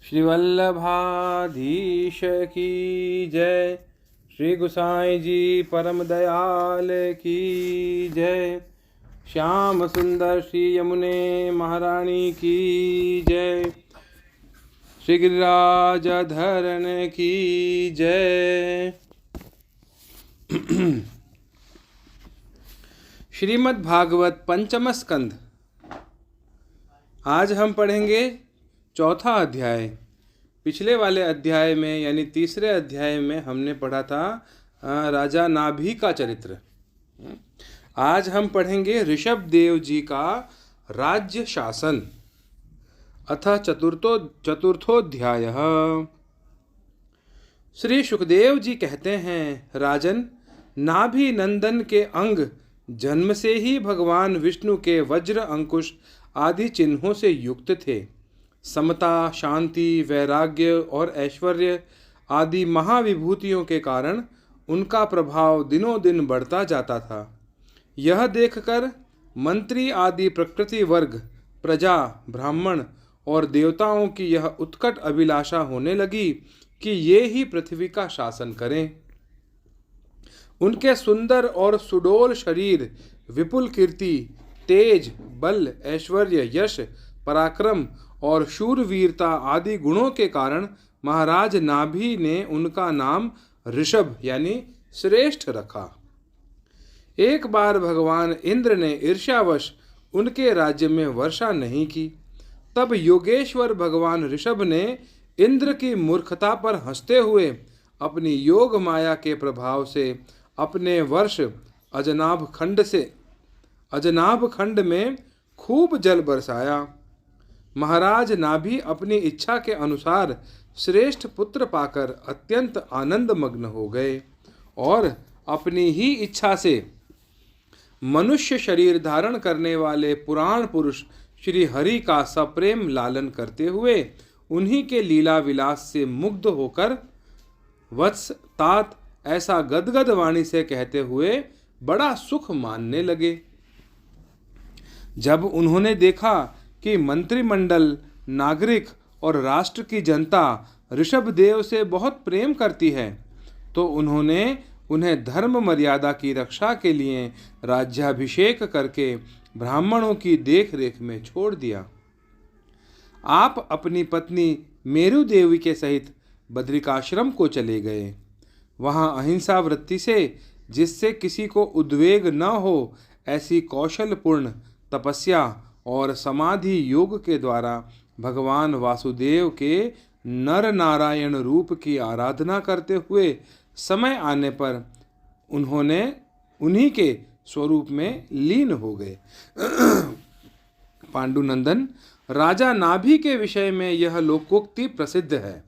श्री वल्लभाधीश की जय। श्री गोसाई जी परम दयाल की जय। श्याम सुंदर श्री यमुने महारानी की जय। श्री गिरिराज धरण की जय। श्रीमद् भागवत पंचम स्कंध। आज हम पढ़ेंगे चौथा अध्याय। पिछले वाले अध्याय में यानी तीसरे अध्याय में हमने पढ़ा था राजा नाभि का चरित्र। आज हम पढ़ेंगे ऋषभ देव जी का राज्य शासन। अथ चतुर्थोध्याय। श्री सुखदेव जी कहते हैं, राजन, नाभि नंदन के अंग जन्म से ही भगवान विष्णु के वज्र अंकुश आदि चिन्हों से युक्त थे। समता, शांति, वैराग्य और ऐश्वर्य आदि महाविभूतियों के कारण उनका प्रभाव दिनों दिन बढ़ता जाता था। यह देखकर मंत्री आदि प्रकृति वर्ग, प्रजा, ब्राह्मण और देवताओं की यह उत्कट अभिलाषा होने लगी कि ये ही पृथ्वी का शासन करें। उनके सुंदर और सुडोल शरीर, विपुल कीर्ति, तेज, बल, ऐश्वर्य, यश, पराक्रम और शूरवीरता आदि गुणों के कारण महाराज नाभि ने उनका नाम ऋषभ यानी श्रेष्ठ रखा। एक बार भगवान इंद्र ने ईर्ष्यावश उनके राज्य में वर्षा नहीं की। तब योगेश्वर भगवान ऋषभ ने इंद्र की मूर्खता पर हंसते हुए अपनी योग माया के प्रभाव से अपने वर्ष अजनाभ खंड में खूब जल बरसाया। महाराज नाभि अपनी इच्छा के अनुसार श्रेष्ठ पुत्र पाकर अत्यंत आनंद मग्न हो गए और अपनी ही इच्छा से मनुष्य शरीर धारण करने वाले पुराण पुरुष श्री हरि का सप्रेम लालन करते हुए उन्हीं के लीला विलास से मुग्ध होकर वत्स, तात ऐसा गदगद वाणी से कहते हुए बड़ा सुख मानने लगे। जब उन्होंने देखा कि मंत्रिमंडल, नागरिक और राष्ट्र की जनता ऋषभ देव से बहुत प्रेम करती है, तो उन्होंने उन्हें धर्म मर्यादा की रक्षा के लिए राज्याभिषेक करके ब्राह्मणों की देख रेख में छोड़ दिया। आप अपनी पत्नी मेरु देवी के सहित बद्रिकाश्रम को चले गए। वहां अहिंसा वृत्ति से, जिससे किसी को उद्वेग न हो, ऐसी कौशलपूर्ण तपस्या और समाधि योग के द्वारा भगवान वासुदेव के नर नारायण रूप की आराधना करते हुए समय आने पर उन्होंने उन्हीं के स्वरूप में लीन हो गए। पांडुनंदन, राजा नाभि के विषय में यह लोकोक्ति प्रसिद्ध है।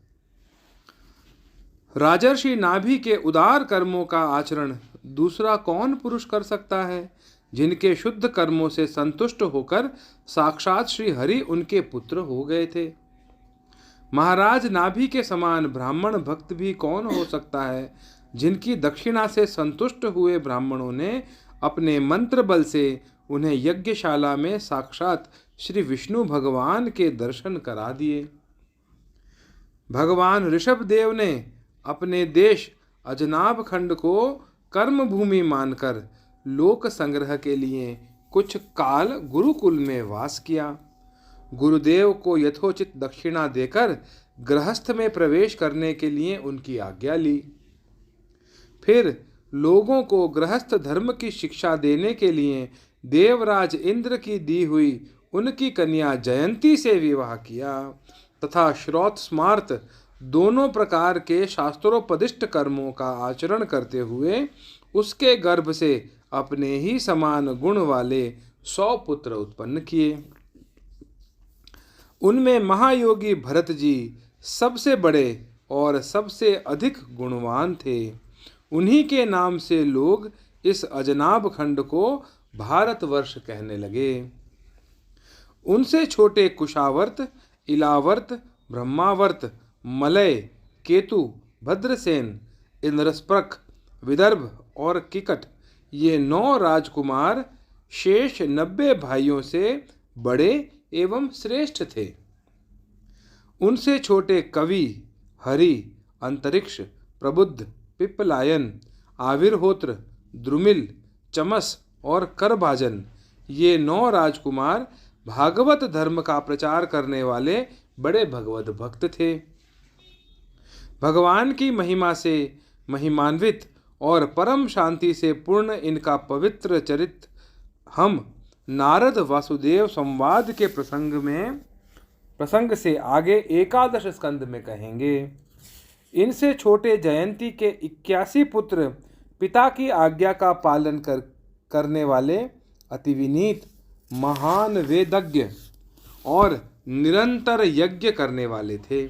राजर्षि नाभि के उदार कर्मों का आचरण दूसरा कौन पुरुष कर सकता है, जिनके शुद्ध कर्मों से संतुष्ट होकर साक्षात श्री हरि उनके पुत्र हो गए थे। महाराज नाभि के समान ब्राह्मण भक्त भी कौन हो सकता है, जिनकी दक्षिणा से संतुष्ट हुए ब्राह्मणों ने अपने मंत्र बल से उन्हें यज्ञशाला में साक्षात श्री विष्णु भगवान के दर्शन करा दिए। भगवान ऋषभ देव ने अपने देश अजनाभ खंड को कर्म भूमि मानकर लोक संग्रह के लिए कुछ काल गुरुकुल में वास किया। गुरुदेव को यथोचित दक्षिणा देकर गृहस्थ में प्रवेश करने के लिए उनकी आज्ञा ली। फिर लोगों को गृहस्थ धर्म की शिक्षा देने के लिए देवराज इंद्र की दी हुई उनकी कन्या जयंती से विवाह किया तथा श्रौत स्मार्त दोनों प्रकार के शास्त्रोपदिष्ट कर्मों का आचरण करते हुए उसके गर्भ से अपने ही समान गुण वाले 100 पुत्र उत्पन्न किए। उनमें महायोगी भरत जी सबसे बड़े और सबसे अधिक गुणवान थे। उन्हीं के नाम से लोग इस अजनाभ खंड को भारतवर्ष कहने लगे। उनसे छोटे कुशावर्त, इलावर्त, ब्रह्मावर्त, मलय, केतु, भद्रसेन, इंद्रस्प्रख, विदर्भ और किकट, ये 9 राजकुमार शेष 90 भाइयों से बड़े एवं श्रेष्ठ थे। उनसे छोटे कवि, हरि, अंतरिक्ष, प्रबुद्ध, पिप्पलायन, आविर्होत्र, द्रुमिल, चमस और करभाजन, ये 9 राजकुमार भागवत धर्म का प्रचार करने वाले बड़े भगवत भक्त थे। भगवान की महिमा से महिमान्वित और परम शांति से पूर्ण इनका पवित्र चरित्र हम नारद वासुदेव संवाद के प्रसंग से आगे 11 स्कंद में कहेंगे। इनसे छोटे जयंती के 81 पुत्र पिता की आज्ञा का पालन करने वाले अति विनीत, महान वेदज्ञ और निरंतर यज्ञ करने वाले थे।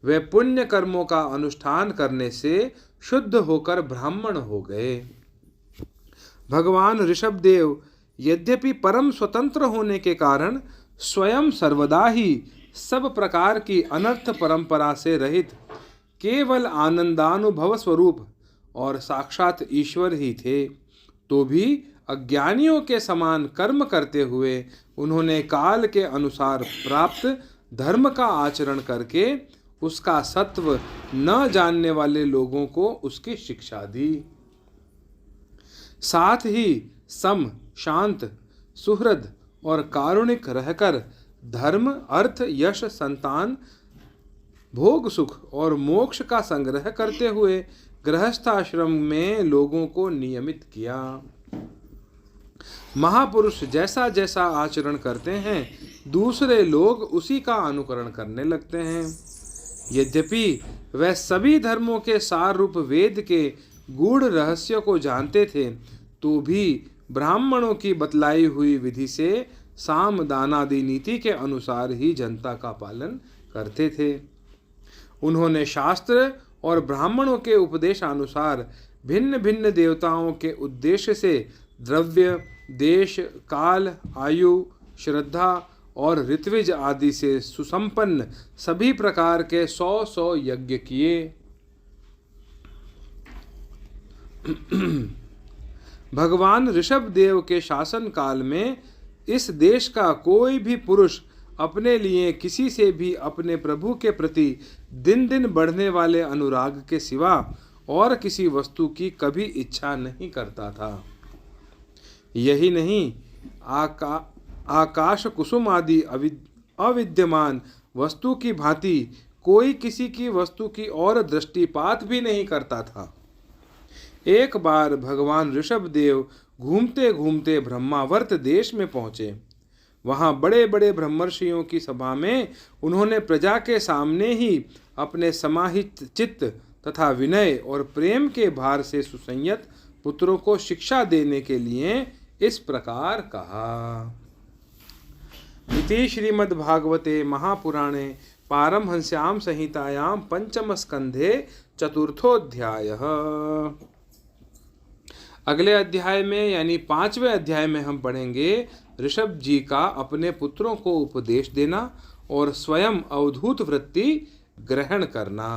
वे पुण्य कर्मों का अनुष्ठान करने से शुद्ध होकर ब्राह्मण हो गए। भगवान ऋषभदेव यद्यपि परम स्वतंत्र होने के कारण स्वयं सर्वदा ही सब प्रकार की अनर्थ परंपरा से रहित केवल आनंदानुभव स्वरूप और साक्षात ईश्वर ही थे, तो भी अज्ञानियों के समान कर्म करते हुए उन्होंने काल के अनुसार प्राप्त धर्म का आचरण करके उसका सत्व न जानने वाले लोगों को उसकी शिक्षा दी। साथ ही सम, शांत, सुहृद और कारुणिक रहकर धर्म, अर्थ, यश, संतान, भोग, सुख और मोक्ष का संग्रह करते हुए गृहस्थाश्रम में लोगों को नियमित किया। महापुरुष जैसा जैसा आचरण करते हैं दूसरे लोग उसी का अनुकरण करने लगते हैं। यद्यपि वह सभी धर्मों के सार रूप वेद के गूढ़ रहस्य को जानते थे, तो भी ब्राह्मणों की बतलाई हुई विधि से साम दान आदि नीति के अनुसार ही जनता का पालन करते थे। उन्होंने शास्त्र और ब्राह्मणों के उपदेशानुसार भिन्न भिन्न देवताओं के उद्देश्य से द्रव्य, देश, काल, आयु, श्रद्धा और ऋत्विज आदि से सुसंपन्न सभी प्रकार के 100 यज्ञ किए। भगवान ऋषभदेव के शासन काल में इस देश का कोई भी पुरुष अपने लिए किसी से भी अपने प्रभु के प्रति दिन दिन बढ़ने वाले अनुराग के सिवा और किसी वस्तु की कभी इच्छा नहीं करता था। यही नहीं, आकाश कुसुम आदि अविद्यमान वस्तु की भांति कोई किसी की वस्तु की ओर दृष्टिपात भी नहीं करता था। एक बार भगवान ऋषभदेव घूमते घूमते ब्रह्मावर्त देश में पहुंचे। वहां बड़े बड़े ब्रह्मर्षियों की सभा में उन्होंने प्रजा के सामने ही अपने समाहित चित्त तथा विनय और प्रेम के भार से सुसंयत पुत्रों को शिक्षा देने के लिए इस प्रकार कहा। इति श्रीमद्भागवते महापुराणे पारमहंस्यां संहितायां पंचम स्कंधे चतुर्थोऽध्यायः। अगले अध्याय में यानी 5वें अध्याय में हम पढ़ेंगे ऋषभ जी का अपने पुत्रों को उपदेश देना और स्वयं अवधूत वृत्ति ग्रहण करना।